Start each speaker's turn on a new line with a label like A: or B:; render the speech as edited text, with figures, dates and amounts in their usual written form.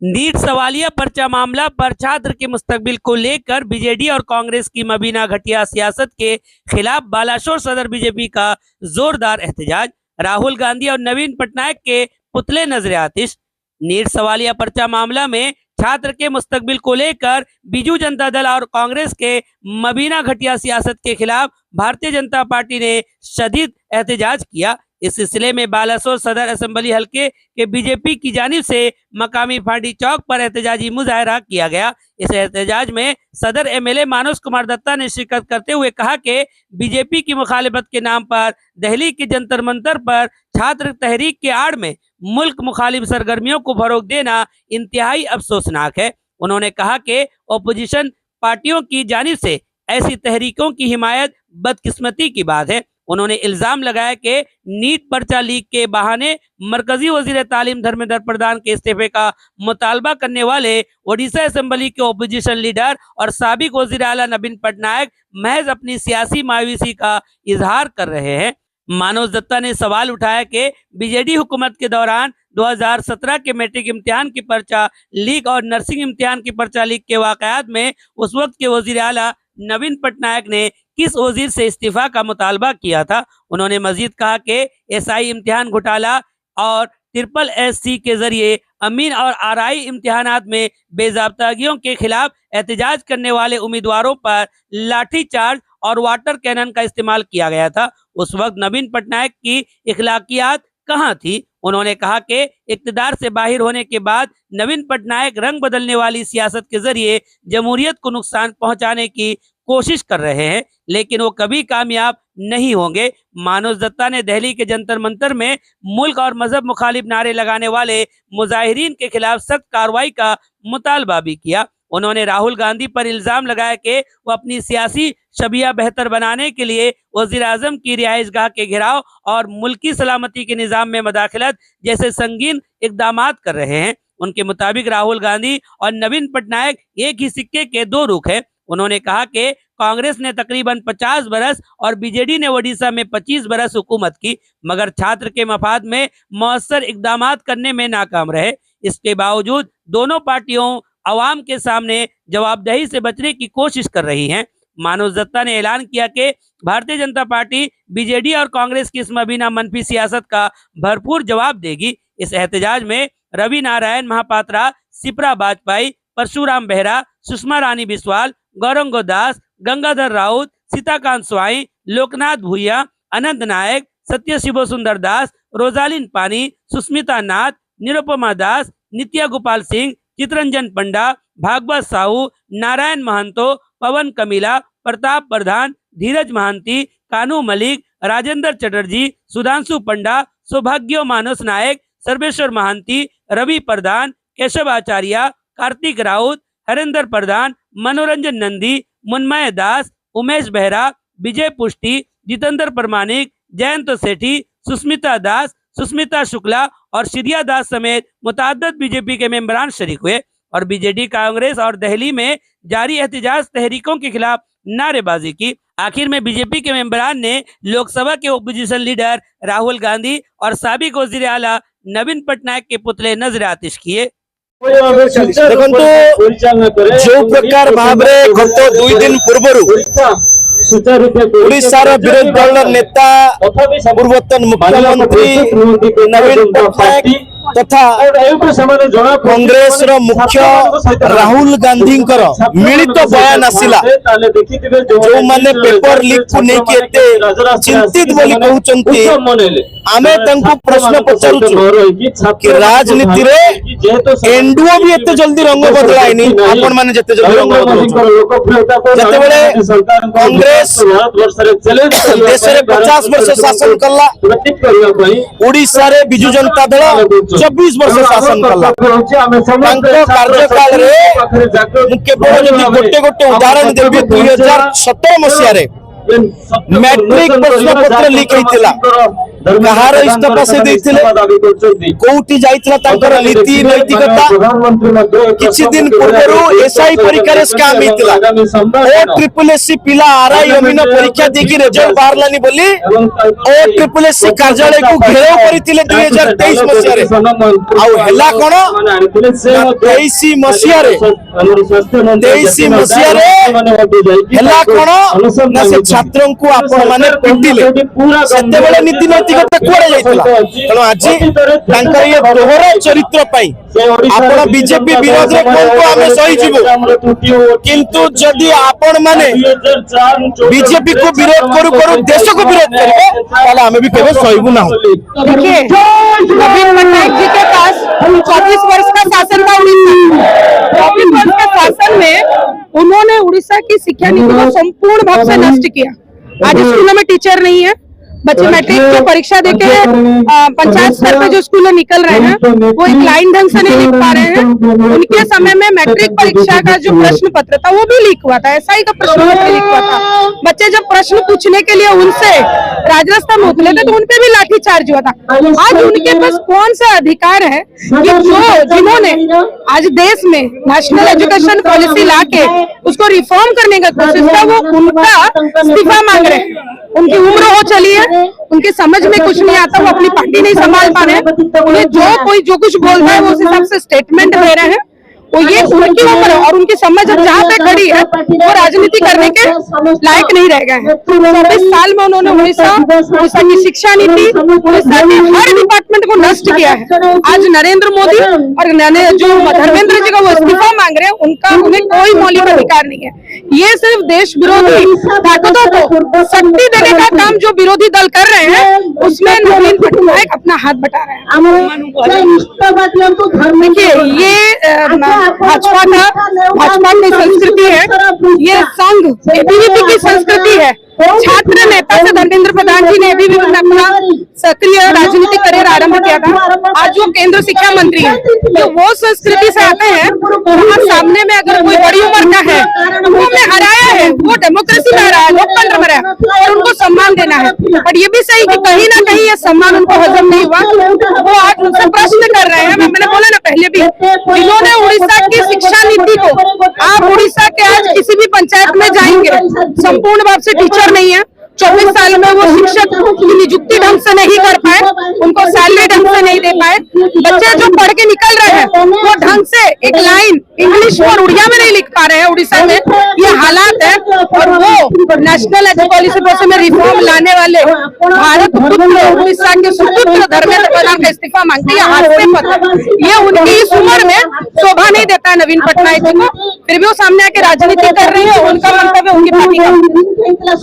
A: NEET सवालिया पर्चा मामला पर छात्र के मुस्तकबिल को लेकर बीजेडी और कांग्रेस की मबीना घटिया सियासत के खिलाफ बालासोर सदर बीजेपी का जोरदार एहतजाज। राहुल गांधी और नवीन पटनायक के पुतले नजर आतिश। नीट सवालिया पर्चा मामला में छात्र के मुस्तकबिल को लेकर बीजू जनता दल और कांग्रेस के मबीना घटिया सियासत के खिलाफ भारतीय जनता पार्टी ने शदीद एहतजाज किया। इस सिलसिले में बालासोर सदर असेंबली हलके के बीजेपी की जानिब से मकामी फांडी चौक पर एहतजाजी मुजाहरा किया गया। इस एहतजाज में सदर एमएलए मानस कुमार दत्ता ने शिरकत करते हुए कहा कि बीजेपी की मुखालिफत के नाम पर दिल्ली के जंतर मंतर पर छात्र तहरीक के आड़ में मुल्क मुखालिफ सरगर्मियों को फरोग देना इंतहाई अफसोसनाक है। उन्होंने कहा कि ओपोजिशन पार्टियों की जानिब से ऐसी तहरीकों की हिमायत बदकिस्मती की बात है। उन्होंने इल्जाम लगाया कि नीट पर्चा लीक के बहाने मरकजी वजीर तालीम धर्मेंद्र प्रधान के इस्तीफे का मुतालबा करने वाले ओडिशा असेंबली के ओपोजिशन लीडर और साबिक वजीर आला नवीन पटनायक महज अपनी सियासी मायूसी का इजहार कर रहे हैं। मानस दत्ता ने सवाल उठाया कि बीजेडी हुकूमत के दौरान 2017 के मैट्रिक इम्तिहान की पर्चा लीक और नर्सिंग इम्तिहान की पर्चा लीक के वाकयात में उस वक्त के वजीर आला नवीन पटनायक ने किस वजीर से इस्तीफा का मुतालबा किया था। उन्होंने मजीद कहा कि एसआई इम्तिहान घोटाला और ट्रिपल एससी के जरिए अमीन और आरआई इम्तिहानात में बेजाब्तगियों के खिलाफ एहतजाज करने वाले उम्मीदवारों पर लाठीचार्ज और वाटर कैनन का इस्तेमाल किया गया था। उस वक्त नवीन पटनायक की इखलाकियात कहाँ थी। उन्होंने कहा कि इक्तदार से बाहर होने के बाद नवीन पटनायक रंग बदलने वाली सियासत के जरिए जमहूरियत को नुकसान पहुंचाने की कोशिश कर रहे हैं, लेकिन वो कभी कामयाब नहीं होंगे। मानस दत्ता ने दिल्ली के जंतर मंतर में मुल्क और मजहब मुखालिफ नारे लगाने वाले मुजाहिरीन के खिलाफ सख्त कार्रवाई का मुतालबा भी किया। उन्होंने राहुल गांधी पर इल्जाम लगाया कि वो अपनी सियासी शबिया बेहतर बनाने के लिए वजीर आजम की रिहाइशगाह के घिराव और मुल्की सलामती के निज़ाम में मदाखलत जैसे संगीन इकदामात कर रहे हैं। उनके मुताबिक राहुल गांधी और नवीन पटनायक एक ही सिक्के के दो रुख हैं। उन्होंने कहा कि कांग्रेस ने तकरीबन 50 बरस और बीजेडी ने ओडिशा में 25 बरस हुकूमत की, मगर छात्र के मफाद में मौसर इकदामात करने में नाकाम रहे। इसके बावजूद दोनों पार्टियों अवाम के सामने जवाबदेही से बचने की कोशिश कर रही हैं। मानस दत्ता ने ऐलान किया कि भारतीय जनता पार्टी बीजेडी और कांग्रेस की इस मबीना मनफी सियासत का भरपूर जवाब देगी। इस एहतजाज में रवि नारायण महापात्रा, सिप्रा बाजपाई, परशुराम बेहरा, सुषमा रानी बिस्वाल, गौरंगो दास, गंगाधर राउत, सीताकांत स्वाई, लोकनाथ भूया, अनंत नायक, सत्य शिव सुंदर दास, रोजालिन पानी, सुस्मिता नाथ, निरुपमा दास, नित्या गोपाल सिंह, चितरंजन पंडा, भागवत साहू, नारायण महंतो, पवन कमिला, प्रताप प्रधान, धीरज महांती, कानू मलिक, राजेंद्र चटर्जी, सुधांशु पंडा, सौभाग्य मानस नायक, सर्वेश्वर महांती, रवि प्रधान, केशव आचार्य, कार्तिक राउत, हरेंद्र प्रधान, मनोरंजन नंदी, मुन्मय दास, उमेश बेहरा, विजय पुष्टि, जितेंद्र प्रमाणिक, जयंत सेठी, सुस्मिता दास, सुस्मिता शुक्ला और श्रिया दास समेत मुतअद्दिद बीजेपी के मेंबरान शरीक हुए और बीजेडी, कांग्रेस और दिल्ली में जारी एहतजाज तहरीकों के खिलाफ नारेबाजी की। आखिर में बीजेपी के मेंबरान ने लोकसभा के ओपोजिशन लीडर राहुल गांधी और साबिक वजीर आला नवीन पटनायक के पुतले नजर आतिश किए।
B: जो प्रकार भाव गत 2 दिन पूर्व ओडिशार विरोधी दल नेता पूर्वतन मुख्यमंत्री नवीन पटनायक तथा कांग्रेस मुख्य राहुल गांधी मिलित बयान आसिला, जो माने पेपर लीक को लेके चिंतित बोली कहउचंती। आमे तंको प्रश्न पचारुछु कि राजनीति रे एनडीओ भी एते जल्दी रंग बदलाइनी, आपण माने जते जल्दी रंग बदलाइनी। जते बेले कांग्रेस देश रे 50 वर्ष शासन करला, ओडिशा रे बिजू जनता दल 24 वर्ष शासन कला। कार्यकाल रे केवल जदि गोटे गोटे उदाहरण देबी 2017 मसीह रे मैट्रिक प्रश्न पत्र लीक होइतिला, କାହାର ଇସ୍ତଫା ସେ ଦେଇଥିଲେ କୋଉଠି ଯାଇଥିଲା ତାଙ୍କର ନୀତି ନୈତିକତା କିଛି ଦିନ ପୂର୍ବରୁ ଏସ୍ଆଇ ପରୀକ୍ଷାରେ ସ୍କାମ ହେଇଥିଲା OSSC ପିଲା ଆର୍ଆଇ ଅମିନ ପରୀକ୍ଷା ଦେଇକି ରେଜଲ୍ଟ ବାହାରିଲାନି ବୋଲି OSSC କାର୍ଯ୍ୟାଳୟକୁ ଘେରାଉ କରିଥିଲେ 2023 ମସିହାରେ ଆଉ ହେଲା କଣ 23 ମସିହାରେ ହେଲା କଣ ନା ସେ ଛାତ୍ରଙ୍କୁ ଆପଣ ମାନେ ପିଟିଲେ ସେତେବେଳେ ନୀତି ନୈତିକତା କୁଆଡେ ଯାଇଥିଲା ତେଣୁ ଆଜି ତାଙ୍କର ଇଏ ଦୋହରା ଚରିତ୍ର ପାଇଁ ଆପଣ ବିଜେପି ବିରୋଧରେ କୋଉକୁ ଆମେ ସହିଯିବୁ କିନ୍ତୁ ଯଦି ଆପଣ ମାନେ ବିଜେପି को विरोध करू करू देश को विरोध करेंगे ताले हमें भी केवल सहिबू ना हो।
C: देखिए नवीन पटनायक जी के पास 24 वर्ष का शासन था उड़ीसा 24 वर्ष के शासन में उन्होंने उड़ीसा की शिक्षा नीति को संपूर्ण भाव से नष्ट किया। आज स्कूलों में टीचर नहीं है, बच्चे मैट्रिक की परीक्षा देके पंचायत स्तर पे जो स्कूल निकल रहे हैं वो एक लाइन ढंग से नहीं लिख पा रहे हैं। उनके समय में मैट्रिक परीक्षा का जो प्रश्न पत्र था वो भी लीक हुआ था, एसआई का प्रश्न पत्र लीक हुआ था। बच्चे जब प्रश्न पूछने के लिए उनसे राजरास्ता में उतरे थे तो उनपे भी लाठीचार्ज हुआ था। आज उनके पास कौन सा अधिकार है कि जिन्होंने आज देश में नेशनल एजुकेशन पॉलिसी लाके उसको रिफॉर्म करने का कोशिश था वो उनका इस्तीफा मांग रहे हैं। उनकी उम्र हो चली है, उनकी समझ में कुछ नहीं आता, वो अपनी पार्टी नहीं संभाल पा रहे हैं। उन्हें कोई जो कुछ बोल रहा है वो उस हिसाब से स्टेटमेंट दे रहे हैं। वो ये उनकी उम्र और उनकी समझ अब जहाँ पे खड़ी है वो राजनीति करने के लायक नहीं रह गए हैं। 24 साल में उन्होंने उड़ीसा की शिक्षा नीति, उड़ीसा के हर डिपार्टमेंट को नष्ट किया है। आज नरेंद्र मोदी और जो धर्मेंद्र जी का वो इस्तीफा मांग रहे हैं उन्हें कोई मौलिक अधिकार नहीं है। ये सिर्फ देश विरोधी ताकतों को शक्ति देने का काम जो विरोधी दल कर रहे हैं उसमें नवीन पटनायक अपना हाथ बटा रहे हैं। देखिए ये भाजपा की संस्कृति है, ये संघ एबीवीपी की संस्कृति है। छात्र नेता से धर्मेंद्र प्रधान जी ने भी अपना सक्रिय राजनीतिक करियर आरंभ किया था। आज वो केंद्र शिक्षा मंत्री है तो वो संस्कृति से आते हैं। वहाँ सामने में अगर कोई बड़ी उम्र का है वो हमने हराया है, वो डेमोक्रेसी में हराया, लोकतंत्र में हराया और उनको सम्मान देना है। पर ये भी सही कि कहीं ना कहीं ये सम्मान उनको हजम नहीं हुआ। वो आज उनसे प्रश्न कर रहे हैं। मैंने बोला ना पहले भी, इन्होंने उड़ीसा की शिक्षा नीति को, आप उड़ीसा के आज किसी भी पंचायत में जाएंगे संपूर्ण भाव से टीचर नहीं है। 24 साल में वो शिक्षक की नियुक्ति ढंग से नहीं कर पाए, उनको सैलरी ढंग से नहीं दे पाए। बच्चे जो पढ़ के निकल रहे हैं वो ढंग से एक लाइन इंग्लिश और उड़िया में नहीं लिख पा रहे हैं। उड़ीसा में ये हालात है और वो नेशनल एजुकेशन पॉलिसी में रिफॉर्म लाने वाले भारत पुत्र उड़ीसा के सुपुत्र धर्मेंद्र प्रधान का इस्तीफा मांगते हैं। हास्यास्पद ये उनकी इस उम्र में शोभा नहीं देता है नवीन पटनायक जी को। फिर भी वो सामने आके राजनीति कर रही है। उनका मंतव्य उनकी पार्टी का